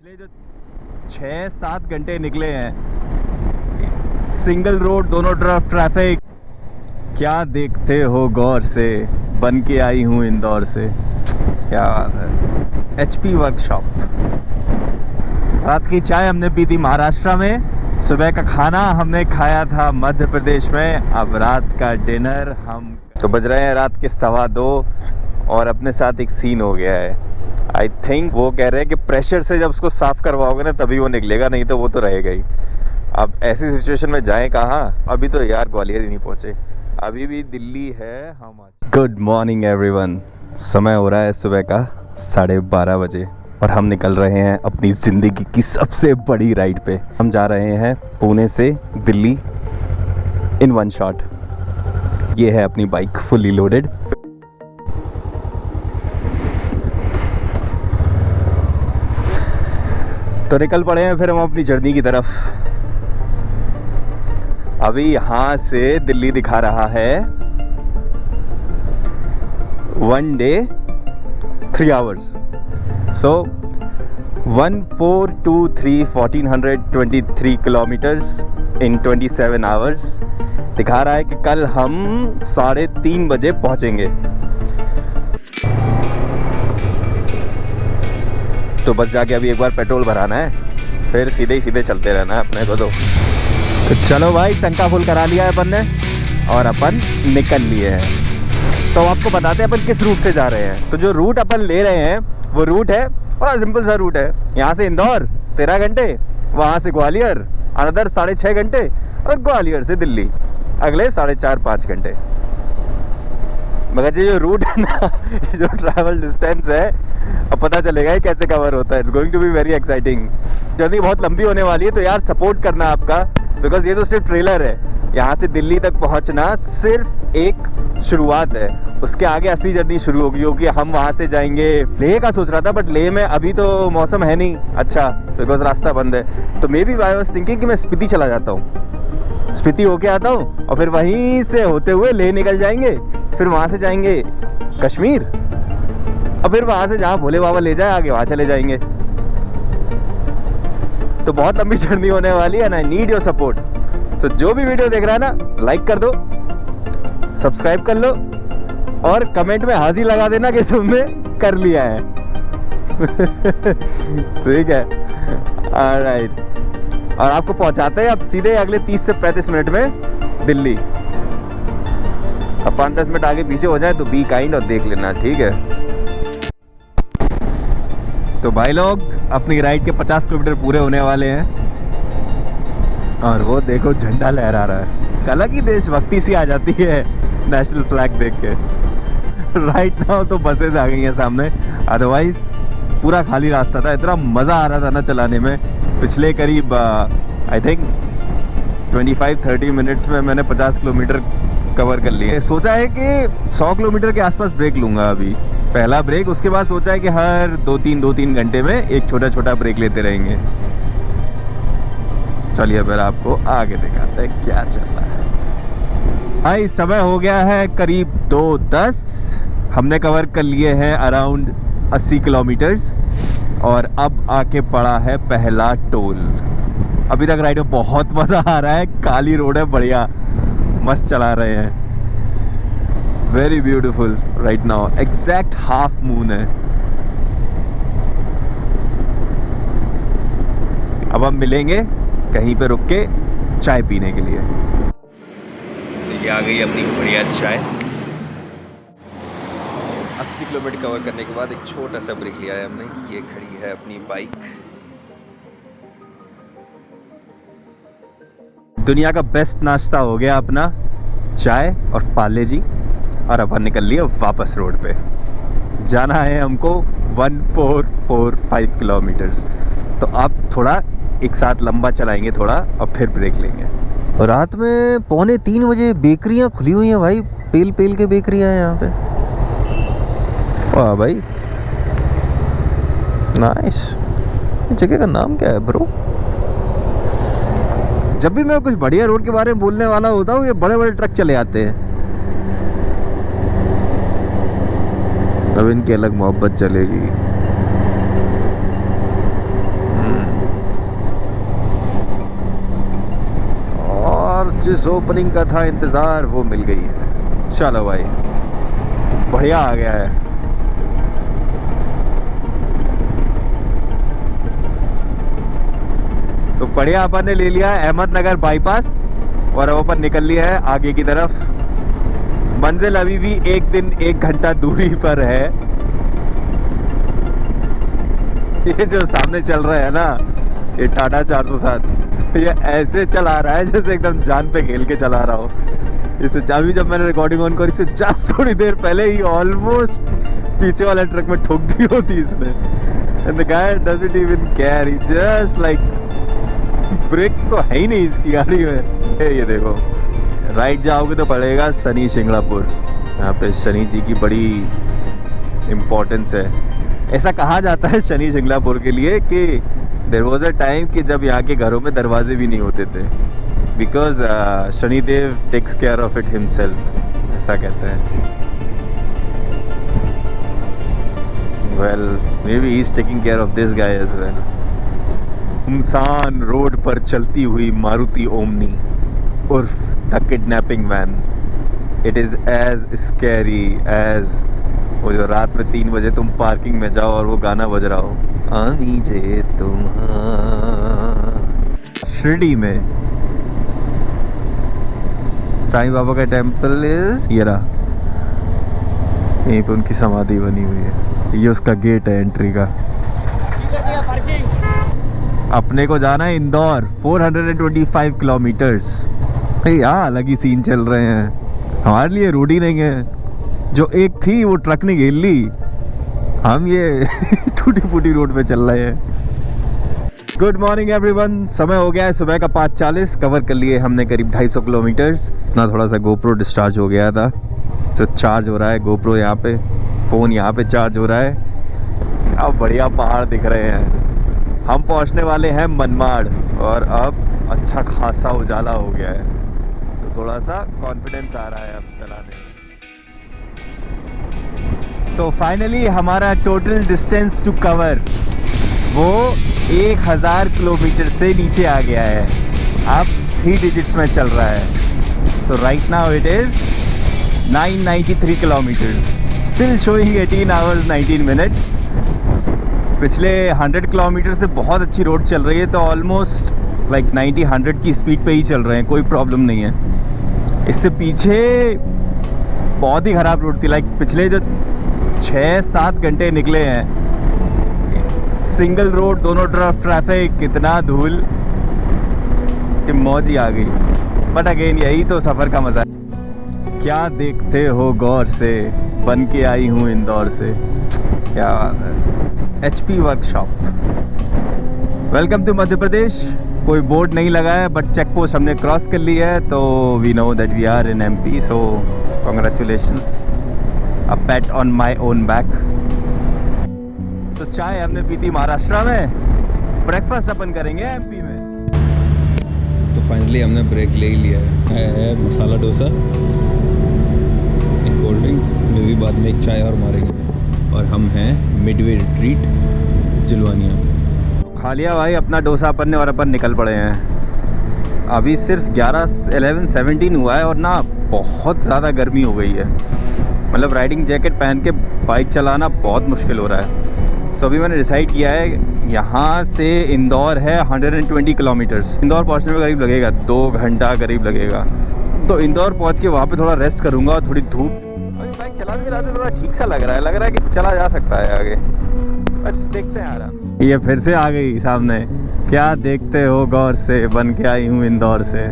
पिछले जो 6-7 घंटे निकले हैं, सिंगल रोड, दोनों तरफ ट्रैफिक। क्या देखते हो गौर से, बन के आई हूँ इंदौर से। क्या बात है। HP workshop. रात की चाय हमने पी थी महाराष्ट्र में, सुबह का खाना हमने खाया था मध्य प्रदेश में, अब रात का डिनर हम तो बज रहे हैं रात के 2:15 और अपने साथ एक सीन हो गया है। आई थिंक वो कह रहे हैं कि प्रेशर से जब उसको साफ़ करवाओगे ना तभी वो निकलेगा, नहीं तो वो तो रहेगा ही। अब ऐसी सिचुएशन में जाएं कहाँ, अभी तो यार ग्वालियर ही नहीं पहुँचे, अभी भी दिल्ली है हम। गुड मॉर्निंग एवरीवन, समय हो रहा है सुबह का 12:30 बजे और हम निकल रहे हैं अपनी ज़िंदगी की सबसे बड़ी राइड पे। हम जा रहे हैं पुणे से दिल्ली इन वन शॉट। ये है अपनी बाइक फुली लोडेड। तो निकल पड़े हैं फिर हम अपनी जर्नी की तरफ। अभी यहाँ से दिल्ली दिखा रहा है 1 day 3 hours, so 1423 kilometers in 27 hours। दिखा रहा है कि कल हम 3:30 बजे पहुँचेंगे। तो बस जाके अभी एक बार पेट्रोल भराना है, फिर सीधे चलते रहना है अपने को। तो चलो भाई, टंका फुल करा लिया है अपन ने और अपन निकल लिए हैं। तो आपको बताते हैं अपन किस रूट से जा रहे हैं। तो जो रूट अपन ले रहे हैं वो रूट है बड़ा सिंपल सा रूट है। यहाँ से इंदौर 13 घंटे, वहाँ से ग्वालियर अनदर 6.5 घंटे और ग्वालियर से दिल्ली अगले 4.5-5 घंटे। मगर ये जो रूट है ना, जो ट्रैवल डिस्टेंस है, अब पता चलेगा ही कैसे कवर होता है। It's going to be very exciting. Journey बहुत लंबी होने वाली है, तो यार सपोर्ट करना आपका, बिकॉज ये तो सिर्फ ट्रेलर है। यहाँ से दिल्ली तक पहुँचना सिर्फ एक शुरुआत है, उसके आगे असली जर्नी शुरू होगी। क्योंकि हम वहाँ से जाएंगे, लेह का सोच रहा था, बट लेह में अभी तो मौसम है नहीं अच्छा, बिकॉज रास्ता बंद है। तो maybe I was thinking कि मैं स्पीति चला जाता हूँ, स्पीति होके आता हूँ और फिर वहीं से होते हुए लेह निकल जाएंगे, फिर वहाँ से जाएंगे कश्मीर और फिर वहाँ से जहाँ भोले बाबा ले जाए आगे वहाँ चले जाएंगे। तो बहुत लंबी जर्नी होने वाली है, आई नीड योर सपोर्ट। तो जो भी वीडियो देख रहा है ना, लाइक कर दो, सब्सक्राइब कर लो और कमेंट में हाजी लगा देना कि तुमने कर लिया है। ठीक है, ऑलराइट। और आपको पहुंचाते हैं अब सीधे अगले 30 से 35 मिनट में दिल्ली। अब 5-10 मिनट आगे पीछे हो जाए तो बी काइंड और देख लेना, ठीक है। तो भाई लोग, अपनी राइड के 50 किलोमीटर पूरे होने वाले हैं और वो देखो झंडा लहरा रहा है। अलग ही देशभक्ति सी आ जाती है नेशनल फ्लैग देख के। राइट नाउ तो बसेस आ गई हैं सामने, अदरवाइज पूरा खाली रास्ता था। इतना मज़ा आ रहा था ना चलाने में। पिछले करीब आई थिंक 25-30 मिनट्स में मैंने 50 किलोमीटर कवर कर लिए। सोचा है कि 100 किलोमीटर के आसपास ब्रेक लूँगा अभी, पहला ब्रेक। उसके बाद सोचा है कि हर 2-3 घंटे में एक छोटा ब्रेक लेते रहेंगे। चलिए फिर आपको आगे दिखाते हैं क्या चल रहा है। भाई समय हो गया है करीब 2:10। हमने कवर कर लिए हैं अराउंड 80 किलोमीटर्स और अब आके पड़ा है पहला टोल। अभी तक राइड में बहुत मज़ा आ रहा है, काली रोड है, बढ़िया मस्त चला रहे हैं। Very beautiful right now, exact half moon है। अब हम मिलेंगे कहीं पे रुक के चाय पीने के लिए। तो ये आ गई अपनी बढ़िया चाय। 80 किलोमीटर कवर करने के बाद एक छोटा सा ब्रेक लिया है हमने। ये खड़ी है अपनी बाइक। दुनिया का बेस्ट नाश्ता हो गया अपना, चाय और पार्ले जी। और अब हम निकल लिए वापस रोड पे। जाना है हमको 1445 किलोमीटर्स। तो आप थोड़ा एक साथ लंबा चलाएंगे थोड़ा और फिर ब्रेक लेंगे। रात में 2:45 बजे बेकरियां खुली हुई हैं भाई, पेल के बेकरियां हैं यहाँ पे। वाह भाई, नाइस। जगह का नाम क्या है ब्रो? जब भी मैं कुछ बढ़िया रोड के बारे में बोलने वाला होता हूँ, ये बड़े ट्रक चले आते हैं। अब इनकी अलग मोहब्बत चलेगी। जिस ओपनिंग का था इंतज़ार वो मिल गई है। चलो भाई बढ़िया आ गया है। तो बढ़िया अपन ने ले लिया अहमदनगर बाईपास और अब अपन निकल लिया है आगे की तरफ। मंजिल अभी भी 1 दिन 1 घंटा दूरी पर है। ये जो सामने चल रहा है ना, ये टाटा 407, ये ऐसे चला रहा है जैसे एकदम जान पे खेल के चला रहा हो। इससे अभी जब मैंने रिकॉर्डिंग ऑन करी, इससे जस्ट थोड़ी देर पहले ही ऑलमोस्ट पीछे वाले ट्रक में ठोक दी होती इसने। And the guy doesn't even care, he just like brakes तो है ही नहीं इसकी गाड़ी में। ये देखो राइट जाओगे तो पड़ेगा शनि शिंगणापुर। यहाँ पे शनि जी की बड़ी इम्पोर्टेंस है। ऐसा कहा जाता है शनि शिंगणापुर के लिए कि देयर वाज अ टाइम कि जब यहाँ के घरों में दरवाजे भी नहीं होते थे, because Shanidev takes care of it himself, ऐसा कहते हैं। Well maybe he is taking care of this guy as well. सुनसान रोड पर चलती हुई मारुति ओमनी उर्फ the kidnapping van. It is as scary as वो जो रात में 3 बजे तुम पार्किंग में जाओ और वो गाना बज रहा हो, आमी जे तुम। शिरडी में साईं बाबा का टेम्पल इज ये रहा, यहीं पे उनकी समाधि बनी हुई है। ये उसका गेट है एंट्री का। अपने को जाना है इंदौर, 425 किलोमीटर्स। यहाँ अलग ही सीन चल रहे हैं। हमारे लिए रोड ही नहीं है। जो एक थी वो ट्रक ने घेर ली, हम ये टूटी फूटी रोड पे चल रहे हैं। Good morning everyone. समय हो गया है सुबह का 5:40। कवर कर लिए हमने करीब 250 किलोमीटर्स। इतना थोड़ा सा गोप्रो डिस्चार्ज हो गया था, तो चार्ज हो रहा है गोप्रो यहाँ पे, फ़ोन यहाँ पे चार्ज हो रहा है। अब बढ़िया पहाड़ दिख रहे हैं। हम पहुँचने वाले हैं मनमाड़ और अब अच्छा खासा उजाला हो गया है, तो थोड़ा सा कॉन्फिडेंस आ रहा है अब चलाने में। सो फाइनली हमारा टोटल डिस्टेंस टू कवर वो 1000 किलोमीटर से नीचे आ गया है। अब 3 डिजिट्स में चल रहा है। So right now it is 993 kilometres, still showing 18 hours 19 minutes. पिछले 100 किलोमीटर से बहुत अच्छी रोड चल रही है, तो ऑलमोस्ट लाइक 90-100 की स्पीड पे ही चल रहे हैं, कोई प्रॉब्लम नहीं है। इससे पीछे बहुत ही ख़राब रोड थी। लाइक पिछले जो 6-7 घंटे निकले हैं, सिंगल रोड, दोनों तरफ ट्रैफिक, कितना धूल कि मौज ही आ गई। बट अगेन यही तो सफ़र का मज़ा है। क्या देखते हो गौर से, बन के आई हूँ इंदौर से। क्या बात है। HP workshop. Welcome to Madhya Pradesh. कोई बोर्ड नहीं लगा है, बट चेक पोस्ट हमने क्रॉस कर ली है, तो we know that we are in MP, so congratulations, a pat on my own back. तो चाय हमने पी थी महाराष्ट्र में, ब्रेकफास्ट अपन करेंगे MP में। तो फाइनली हमने ब्रेक ले ही लिया है मसाला डोसा, एक कोल्ड ड्रिंक, में भी बाद में एक चाय और मारेंगे। और हम हैं मिडवे रिट्रीट जुलवानिया। खा लिया भाई अपना डोसा अपन ने और अपन निकल पड़े हैं। अभी सिर्फ 11-17 हुआ है और ना बहुत ज़्यादा गर्मी हो गई है। मतलब राइडिंग जैकेट पहन के बाइक चलाना बहुत मुश्किल हो रहा है। तो अभी मैंने डिसाइड किया है, यहाँ से इंदौर है 120 किलोमीटर्स। इंदौर पहुँचने में करीब लगेगा 2 घंटा करीब लगेगा। तो इंदौर पहुँच के वहाँ पे थोड़ा रेस्ट करूँगा और थोड़ी धूप। अभी बाइक चलाते थोड़ा ठीक सा लग रहा है कि चला जा सकता है आगे, बट देखते हैं यार। ये फिर से आ गई सामने। क्या देखते हो गौर से, बन के आई हूँ इंदौर से।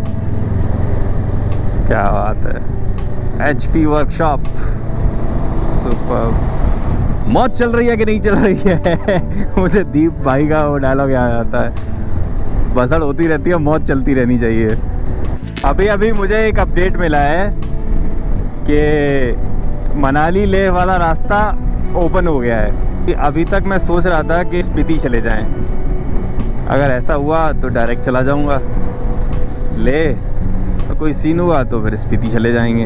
क्या बात है। HP workshop super. मौज चल रही है कि नहीं चल रही है। मुझे दीप भाई का वो डायलॉग याद आता है, बसड़ होती रहती है, मौज चलती रहनी चाहिए। अभी मुझे एक अपडेट मिला है कि मनाली लेह वाला रास्ता ओपन हो गया है। अभी तक मैं सोच रहा था कि स्पीति चले जाएं। अगर ऐसा हुआ तो डायरेक्ट चला जाऊंगा ले, तो कोई सीन हुआ तो फिर स्पीति चले जाएंगे।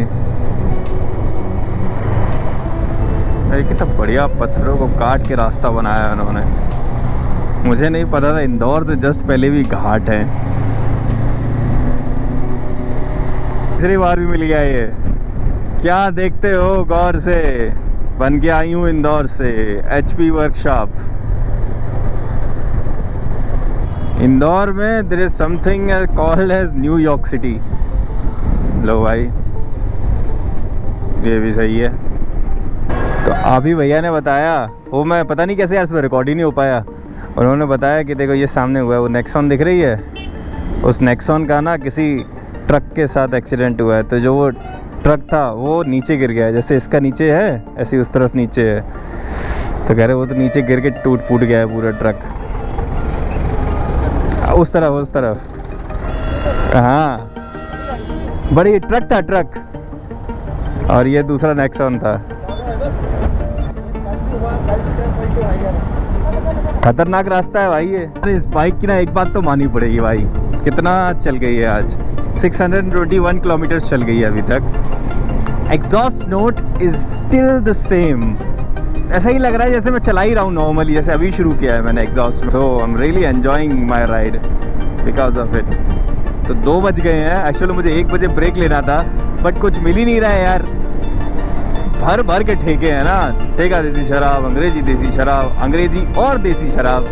अरे कितना बढ़िया पत्थरों को काट के रास्ता बनाया है उन्होंने। मुझे नहीं पता था इंदौर से जस्ट पहले भी घाट है। तीसरी बार भी मिल गया ये। क्या देखते हो गौर से, बन के आई हूँ इंदौर से, HP वर्कशॉप। इंदौर में there is something called as New York city. लो भाई, ये भी सही है। तो अभी भैया ने बताया, वो मैं पता नहीं कैसे यार इसमें रिकॉर्ड ही नहीं हो पाया, उन्होंने बताया कि देखो ये सामने हुआ है, वो नेक्सॉन दिख रही है, उस नेक्सॉन का ना किसी ट्रक के साथ एक्सीडेंट हुआ है। तो जो वो ट्रक था वो नीचे गिर गया है, जैसे इसका नीचे है ऐसे उस तरफ नीचे है। तो कह रहे वो तो नीचे गिर के टूट फूट गया है पूरा ट्रक, उस तरफ। हाँ, बड़ी ट्रक था ट्रक, और ये दूसरा नेक्सॉन था। खतरनाक रास्ता है भाई ये। इस बाइक की ना एक बात तो माननी पड़ेगी भाई, कितना चल गई है आज, 621 किलोमीटर चल गई है अभी तक। Exhaust note is still the same, ऐसा ही लग रहा है जैसे मैं चला ही रहा हूँ नॉर्मली, जैसे अभी शुरू किया है मैंने exhaust. So I am really enjoying my ride because of it. तो 2 बज गए हैं, एक्चुअली मुझे 1 बजे ब्रेक लेना था, बट कुछ मिल ही नहीं रहा है यार। भर भर के ठेके हैं ना, ठेका देसी शराब, अंग्रेजी देसी शराब, अंग्रेजी और देसी शराब,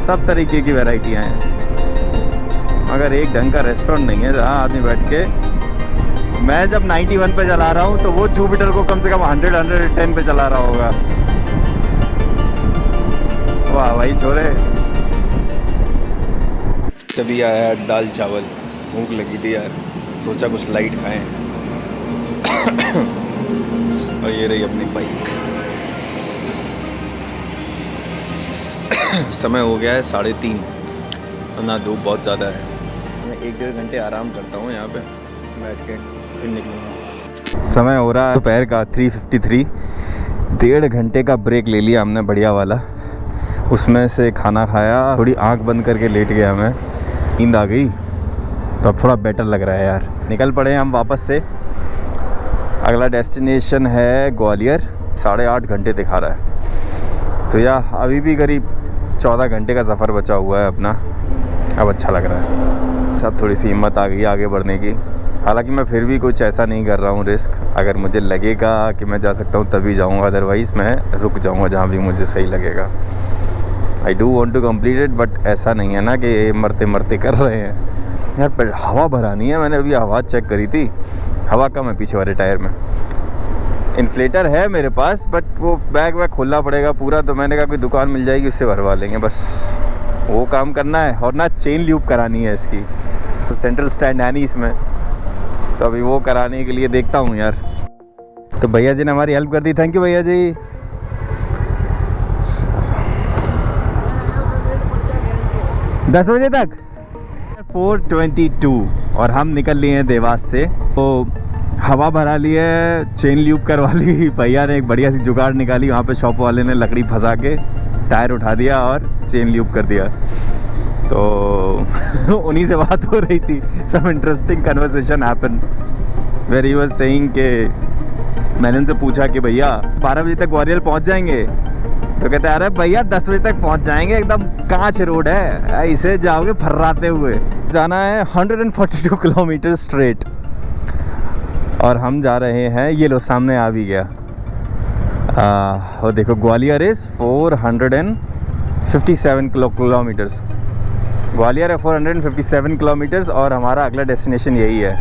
सब तरीके की वैरायटियाँ हैं, मगर एक ढंग का रेस्टोरेंट नहीं है जहाँ आदमी बैठ के। मैं जब 91 पे चला रहा हूँ तो वो जुपिटर को कम से कम 110 पे चला रहा होगा। वाह भाई छोरे। तभी आया दाल चावल, भूख लगी थी यार, सोचा कुछ लाइट खाएं। और ये रही अपनी बाइक। समय हो गया है 3:30, ना धूप बहुत ज़्यादा है। मैं 1-1.5 घंटे आराम करता हूँ यहाँ पे बैठ के, फिर निकलूँगा। समय हो रहा है दोपहर का 3:53। 1.5 घंटे का ब्रेक ले लिया हमने बढ़िया वाला, उसमें से खाना खाया, थोड़ी आंख बंद करके लेट गया मैं, नींद आ गई, तो अब थोड़ा बेटर लग रहा है यार। निकल पड़े हम वापस से। अगला डेस्टिनेशन है ग्वालियर, 8.5 घंटे दिखा रहा है। तो यार अभी भी करीब 14 घंटे का सफ़र बचा हुआ है अपना। अब अच्छा लग रहा है, सब थोड़ी सी हिम्मत आ गई आगे बढ़ने की। हालांकि मैं फिर भी कुछ ऐसा नहीं कर रहा हूँ रिस्क, अगर मुझे लगेगा कि मैं जा सकता हूँ तभी जाऊँगा, अदरवाइज़ मैं रुक जाऊँगा जहाँ भी मुझे सही लगेगा। I do want to complete it, but ऐसा नहीं है ना कि मरते मरते कर रहे हैं यार। पर हवा भरानी है, मैंने अभी हवा चेक करी थी, हवा कम है पीछे वाले टायर में। इन्फ्लेटर है मेरे पास, बट वो बैग वैग खोलना पड़ेगा पूरा, तो मैंने कहा कोई दुकान मिल जाएगी उससे भरवा लेंगे, बस वो काम करना है। और ना चेन ल्यूब करानी है इसकी, तो सेंट्रल स्टैंड है नहीं इसमें, तो अभी वो कराने के लिए देखता हूँ यार। तो भैया जी ने हमारी हेल्प कर दी, थैंक यू भैया जी। 10 बजे तक 4:22 और हम निकल लिए हैं देवास से। तो हवा भरा ली है, चेन ल्यूब करवा ली, भैया ने एक बढ़िया सी जुगाड़ निकाली, वहाँ पे शॉप वाले ने लकड़ी फंसा के टायर उठा दिया और चेन ल्यूब कर दिया। तो उन्हीं से बात हो रही थी, some interesting conversation happen where he was saying के, मैंने उनसे पूछा कि भैया 12 बजे तक ग्वालियर पहुँच जाएंगे, तो कहते हैं अरे भैया 10 बजे तक पहुंच जाएंगे, एकदम कांच रोड है, इसे जाओगे फर्राते हुए। जाना है 142 किलोमीटर स्ट्रेट, और हम जा रहे हैं, ये लो सामने आ भी गया। और देखो ग्वालियर इज़ 457 किलोमीटर्स, ग्वालियर है 457 किलोमीटर्स, और हमारा अगला डेस्टिनेशन यही है।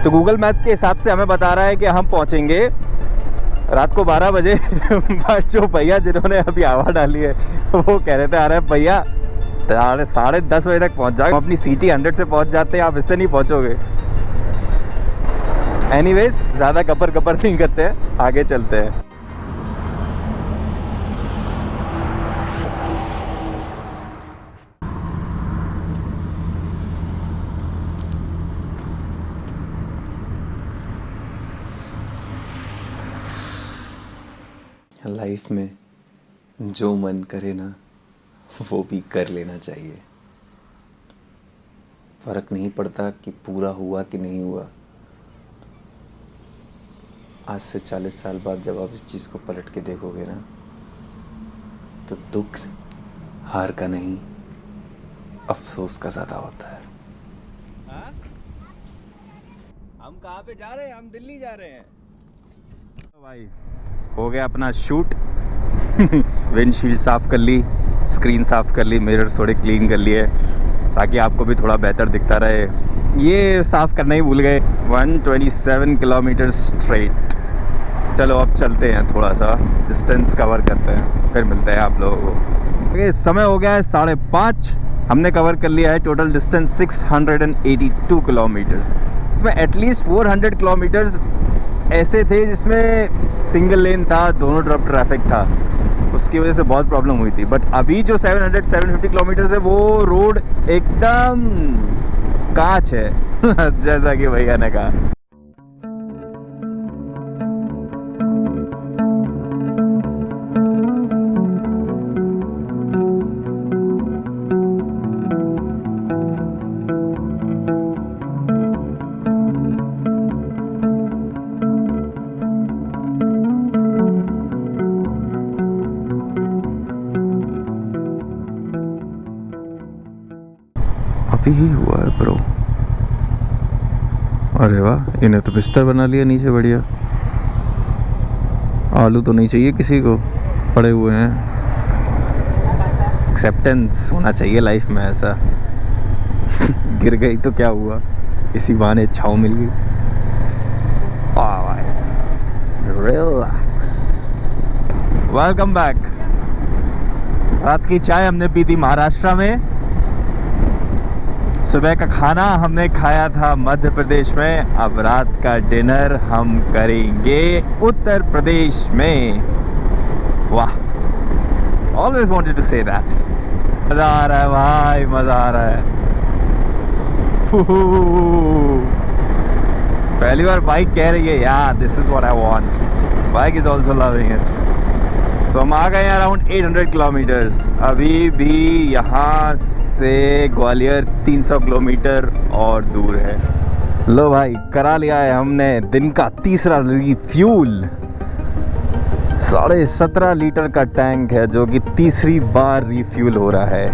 तो गूगल मैप के हिसाब से हमें बता रहा है कि हम पहुंचेंगे रात को 12 बजे। बट जो भैया जिन्होंने अभी हवा डाली है वो कह रहे थे अरे भैया 10:30 बजे तक पहुंच जाओगे, हम अपनी सिटी 100 से पहुंच जाते हैं, आप इससे नहीं पहुंचोगे। एनीवेज ज़्यादा गपर गपर नहीं करते हैं, आगे चलते हैं। लाइफ में जो मन करे ना वो भी कर लेना चाहिए। फ़र्क नहीं पड़ता कि पूरा हुआ कि नहीं हुआ। आज से 40 साल बाद जब आप इस चीज़ को पलट के देखोगे ना, तो दुख हार का नहीं, अफसोस का ज़्यादा होता है। हम कहाँ पे जा रहे हैं? हम दिल्ली जा रहे हैं भाई। हो गया अपना शूट। विंडशील्ड साफ़ कर ली, स्क्रीन साफ़ कर ली, मिरर्स थोड़े क्लीन कर लिए ताकि आपको भी थोड़ा बेहतर दिखता रहे। ये साफ़ करना ही भूल गए। 127 किलोमीटर स्ट्रेट। चलो अब चलते हैं, थोड़ा सा डिस्टेंस कवर करते हैं, फिर मिलते हैं आप लोगों को। ये समय हो गया है 5:30। हमने कवर कर लिया है टोटल डिस्टेंस 682 किलोमीटर्स। इसमें एटलीस्ट 400 किलोमीटर्स ऐसे थे जिसमें सिंगल लेन था, दोनों तरफ ट्रैफिक था, उसकी वजह से बहुत प्रॉब्लम हुई थी। बट अभी जो 750 किलोमीटर्स है वो रोड एकदम कांच है। जैसा कि भैया ने कहा। अभी ही हुआ है ब्रो। अरे वाह, इन्हें तो बिस्तर बना लिया नीचे, बढ़िया। आलू तो नहीं चाहिए किसी को, पड़े हुए हैं। एक्सेप्टेंस होना चाहिए लाइफ में ऐसा। गिर गई तो क्या हुआ, इसी बहाने छाँव मिल गई। रिलैक्स। Welcome back. रात की चाय हमने पी थी महाराष्ट्र में। सुबह का खाना हमने खाया था मध्य प्रदेश में। अब रात का डिनर हम करेंगे उत्तर प्रदेश में। वाह, always wanted to say that. मजा आ रहा है भाई, मजा आ रहा है। पहली बार बाइक कह रही है यार, this is what I want. Bike is also loving it. तो हम आ गए हैं अराउंड 800 किलोमीटर्स। अभी भी यहाँ से ग्वालियर 300 किलोमीटर और दूर है। लो भाई, करा लिया है हमने दिन का तीसरा रिफ्यूल। 17.5 लीटर का टैंक है जो कि तीसरी बार रिफ्यूल हो रहा है।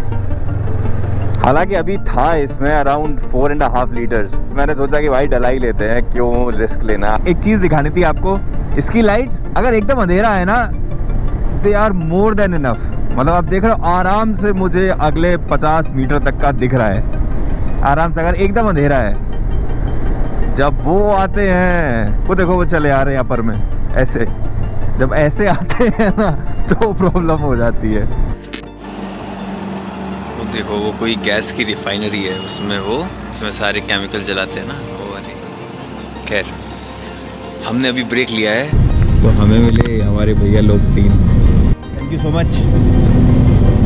हालांकि अभी था इसमें अराउंड 4.5 लीटर्स। मैंने सोचा कि भाई डला ही लेते हैं, क्यों रिस्क लेना। एक चीज़ दिखानी थी आपको, इसकी लाइट्स अगर एकदम अंधेरा है ना, they are more than enough. मतलब आप देख रहे हो आराम से मुझे अगले 50 मीटर तक का दिख रहा है आराम से, अगर एकदम अंधेरा है। जब वो आते हैं, वो देखो वो चले आ रहे हैं यहाँ पर में ऐसे, जब ऐसे आते हैं ना तो प्रॉब्लम हो जाती है। वो देखो, वो कोई गैस की रिफाइनरी है, उसमें सारे केमिकल जलाते हैं ना, वो वाली। खैर, हमने अभी ब्रेक लिया है तो हमें मिले हमारे भैया लोग 3। Thank you so much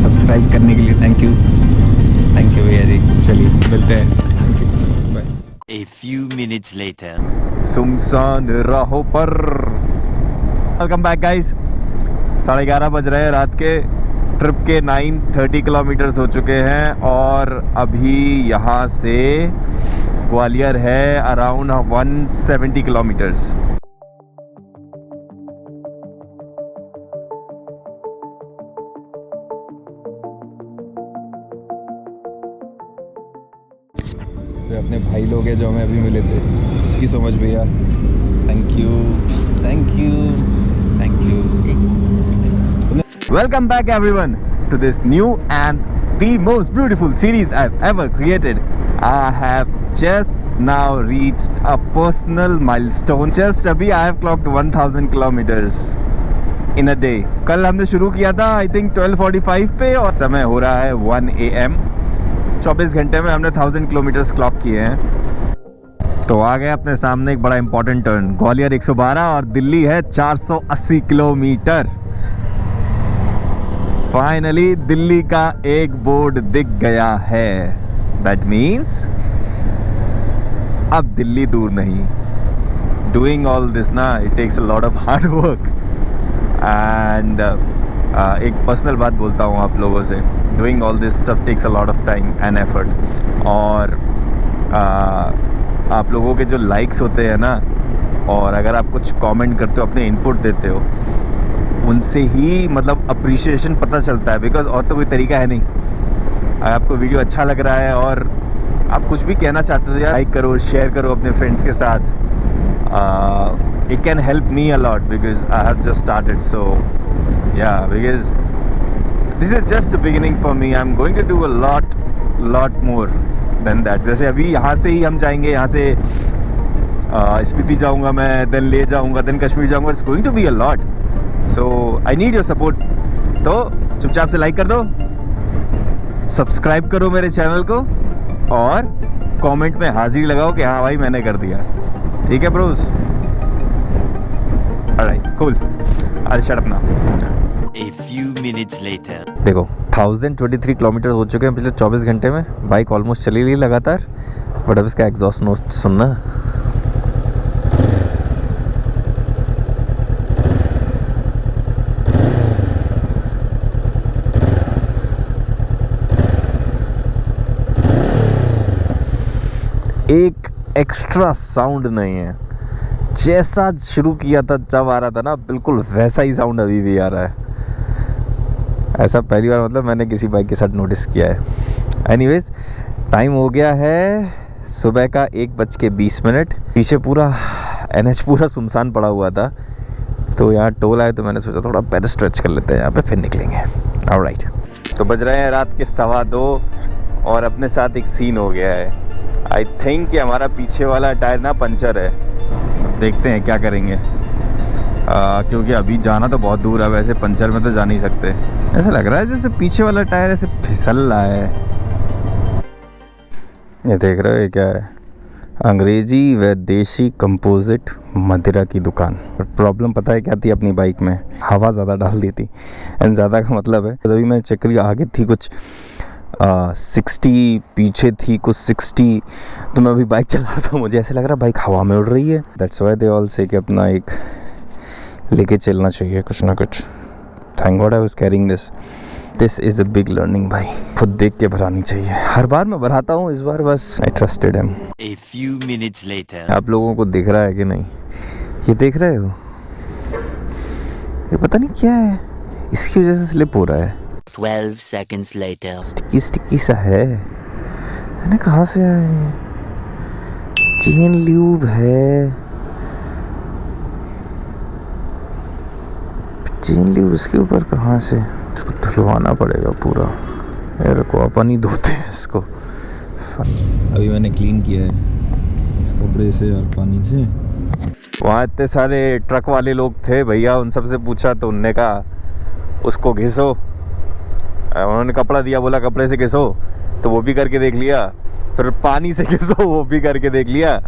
subscribe करने के लिए। थैंक यू भैया जी। चलिए मिलते हैं, bye. A few minutes later. सुमसान राहों पर। Welcome back guys. 11:30 बज रहे हैं रात के। ट्रिप के 930 किलोमीटर्स हो चुके हैं और अभी यहाँ से ग्वालियर है अराउंड 170 किलोमीटर्स। तो अपने भाई लोग हैं जो हमें अभी मिले थे। थैंक यू सो मच भैया। Thank you. Welcome back everyone to this new and the most beautiful series I've ever created. I have just now reached a personal milestone. Just अभी I have clocked 1000 kilometers in a day. कल हमने शुरू किया था I think 12:45 पे और समय हो रहा है 1 AM। 24 घंटे में हमने 1000 किलोमीटर्स क्लॉक किए हैं। तो आ गए अपने सामने एक बड़ा इंपॉर्टेंट टर्न। ग्वालियर 112 और दिल्ली है 480 किलोमीटर। फाइनली दिल्ली का एक बोर्ड दिख गया है। दैट मीन्स अब दिल्ली दूर नहीं। डूइंग ऑल दिस ना, it takes a lot of hard work and एक पर्सनल बात बोलता हूँ आप लोगों से। Doing all this stuff takes a lot of time and effort. और आप लोगों के जो लाइक्स होते हैं ना, और अगर आप कुछ कमेंट करते हो, अपने इनपुट देते हो, उनसे ही मतलब अप्रिशिएशन पता चलता है। बिकॉज और तो कोई तरीका है नहीं। अगर आपको वीडियो अच्छा लग रहा है और आप कुछ भी कहना चाहते हो, लाइक करो, शेयर करो अपने फ्रेंड्स के साथ। it can help me a lot because I have just started. So yeah, because this is just the beginning for me. I'm going to do a lot more than that. जैसे अभी यहाँ से ही हम जाएंगे, यहाँ से स्पीति जाऊँगा मैं, देन ले जाऊँगा, देन कश्मीर जाऊँगा. It's going to be a lot. So I need your support. तो चुपचाप से लाइक कर दो, सब्सक्राइब करो मेरे चैनल को और कमेंट में हाजिरी लगाओ कि हाँ भाई मैंने कर दिया. ठीक है Bros? Alright, cool. I'll shut up now. A few minutes later. देखो 1023 किलोमीटर हो चुके हैं पिछले 24 घंटे में. बाइक ऑलमोस्ट चली रही लगातार, बट अब इसका एग्जॉस्ट नोट सुनना. एक एक्स्ट्रा साउंड नहीं है. जैसा शुरू किया था जब आ रहा था ना, बिल्कुल वैसा ही साउंड अभी भी आ रहा है. ऐसा पहली बार मतलब मैंने किसी बाइक के साथ नोटिस किया है. एनीवेज, टाइम हो गया है सुबह का 1:20. पीछे पूरा NH पूरा सुनसान पड़ा हुआ था, तो यहाँ टोल आए तो मैंने सोचा थोड़ा पैर स्ट्रेच कर लेते हैं यहाँ पे, फिर निकलेंगे. ऑलराइट, तो बज रहे हैं रात के 2:15 और अपने साथ एक सीन हो गया है. आई थिंक कि हमारा पीछे वाला टायर ना पंचर है. अब देखते हैं क्या करेंगे, क्योंकि अभी जाना तो बहुत दूर है. वैसे पंचर में तो जा नहीं सकते. ऐसा लग रहा है जैसे पीछे वाला टायर ऐसे फिसल रहा है. ये देख रहे हो ये क्या है? अंग्रेजी व देशी कंपोजिट मदिरा की दुकान. प्रॉब्लम पता है क्या थी अपनी बाइक में? हवा ज़्यादा डाल दी थी. एंड ज़्यादा का मतलब है, अभी मैं चेक करी आगे थी कुछ 60, पीछे थी कुछ 60. तो मैं अभी बाइक चला रहा था, मुझे ऐसे लग रहा बाइक हवा में उड़ रही है. दैट्स व्हाई दे ऑल से कि अपना एक लेके चलना चाहिए कुछ ना कुछ. Thank God I was carrying this is a big learning. भाई खुद देख के भरानी चाहिए. हर बार मैं भराता हूँ, इस बार बस आई trusted him. A few minutes later. आप लोगों को दिख रहा है कि नहीं? ये देख रहे हो? ये पता नहीं क्या है, इसकी वजह से स्लिप हो रहा है. 12 seconds later. स्टिकी सा है. मैंने कहाँ से आया है? चेन ल्यूब है. चेन ल्यूब इसके ऊपर कहाँ से? इसको धुलवाना पड़ेगा पूरा. यार को अपन ही धोते हैं इसको. अभी मैंने क्लीन किया है इस कपड़े से और पानी से. वहाँ इतने सारे ट्रक वाले लोग थे भैया, उन सबसे पूछा तो उनने कहा उसको घिसो. उन्होंने कपड़ा दिया, बोला कपड़े से घिसो, तो वो भी करके देख लिया. फिर पानी से घिसो, वो भी करके देख लिया.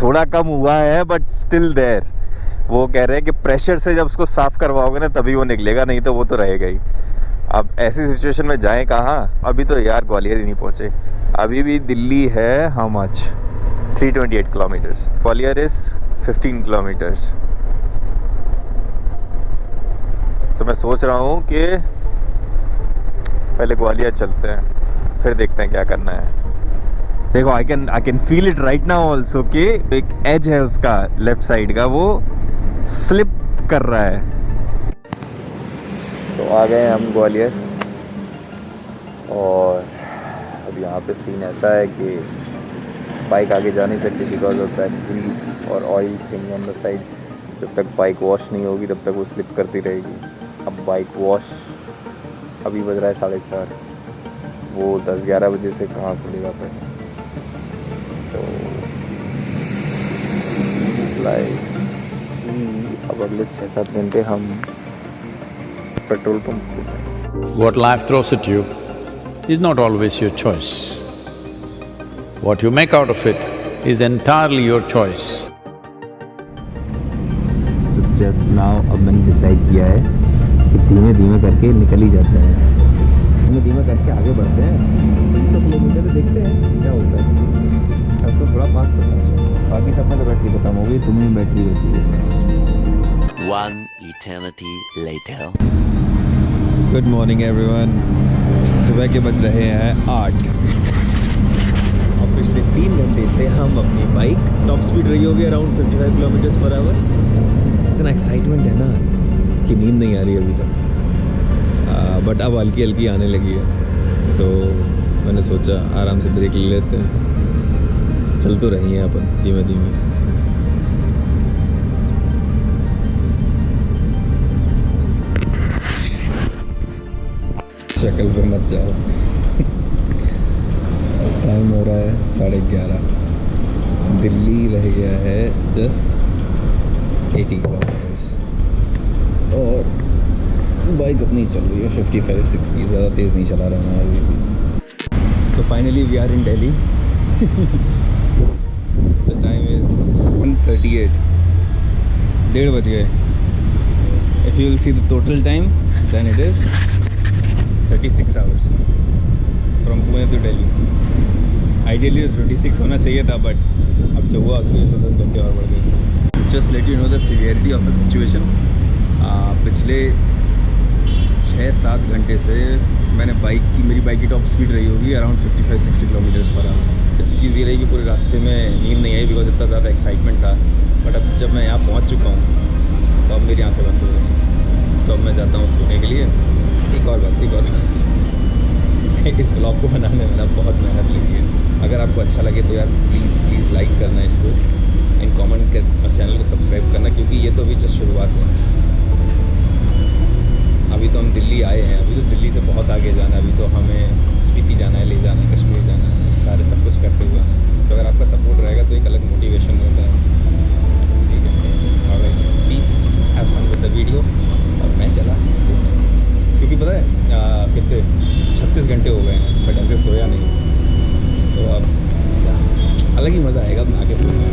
थोड़ा कम हुआ है बट स्टिल देयर. वो कह रहे हैं कि प्रेशर से जब उसको साफ़ करवाओगे ना तभी वो निकलेगा, नहीं तो वो तो रहेगा ही. अब ऐसी सिचुएशन में जाएं कहाँ? अभी तो यार ग्वालियर ही नहीं पहुँचे. अभी भी दिल्ली है how much 328 kilometres. Gwalior is 15 kilometres. तो मैं सोच रहा हूँ कि पहले ग्वालियर चलते हैं, फिर देखते हैं क्या करना है. देखो I can feel it right now also कि एक एज है उसका लेफ्ट साइड का, वो स्लिप कर रहा है. तो आ गए हम ग्वालियर और अब यहाँ पे सीन ऐसा है कि बाइक आगे जा नहीं सकती बिकॉज ऑफ दैट ग्रीस और oil thing on the side. जब तक बाइक वॉश नहीं होगी तब तक वो स्लिप करती रहेगी. अब बाइक वॉश अभी बज रहा है 4:30. वो 10-11 बजे से कहाँ खुलेगा फिर? तो अब अगले 6-7 घंटे हम पेट्रोल पंप पे. What life throws at you is not always your choice. What you make out of it is entirely your choice. तो जस्ट नाउ अब मैंने डिसाइड किया है कि धीमे धीमे करके निकल ही जाते हैं. धीमे धीमे करके आगे बढ़ते हैं. 300 किलोमीटर देखते हैं क्या होता है. उसको थोड़ा फास्ट करना चाहिए. बाकी सब में तो बैटरी खत्म हो गई, तुम्हें बैटरी बची है. One eternity later. Good morning everyone. सुबह के बज रहे हैं 8 और पिछले 3 घंटे से हम अपनी बाइक टॉप स्पीड रही होगी अराउंड 55 किलोमीटर्स पर आवर. इतना एक्साइटमेंट है ना कि नींद नहीं आ रही अभी तक. बट अब हल्की हल्की आने लगी है, तो मैंने सोचा आराम से ब्रेक ले लेते हैं. चल तो रही हैं अपन धीमे धीमे. शक्ल पे मत जाओ। टाइम हो रहा है 11:30। दिल्ली रह गया है जस्ट 80 किलोमीटर्स और बाइक अपनी चल रही है 55-60, ज़्यादा तेज़ नहीं चला रहा मैं अभी। So finally we are in Delhi. The time is 1:38, 1:30 बज गए। If you will see the total time then it is 36 hours from Pune to Delhi. Ideally 26 होना चाहिए था, बट अब जो हुआ उसकी वजह से 10 घंटे और बढ़ गए। Just let you know the severity of the situation. पिछले 6-7 घंटे से मैंने मेरी बाइक की टॉप स्पीड रही होगी अराउंड 55-60 किलोमीटर्स पर आवर। अच्छी चीज़ ये रही कि पूरे रास्ते में नींद नहीं आई बिकॉज इतना ज़्यादा एक्साइटमेंट था। बट अब जब मैं यहाँ पहुँच चुका हूँ तो अब मेरी आंखें बंद हो गई। तो अब मैं जाता हूँ सोने के लिए। एक और बात इस ब्लॉग को बनाने में ना बहुत मेहनत लगी है। अगर आपको अच्छा लगे तो यार प्लीज़ लाइक करना इसको एंड कमेंट कर और चैनल को सब्सक्राइब करना, क्योंकि ये तो अभी जस्ट शुरुआत है। अभी तो हम दिल्ली आए हैं, अभी तो दिल्ली से बहुत आगे जाना है। अभी तो हमें स्पीति जाना है, ले जाना है, कश्मीर जाना है, सारे सब कुछ करते हुए। तो अगर आपका सपोर्ट रहेगा तो एक अलग मोटिवेशन होता है। ठीक है, और please have fun with the video. और मैं चला सोने, क्योंकि पता है कितने 36 घंटे हो गए हैं बट अभी सोया नहीं। तो अब अलग ही मज़ा आएगा आगे सोने।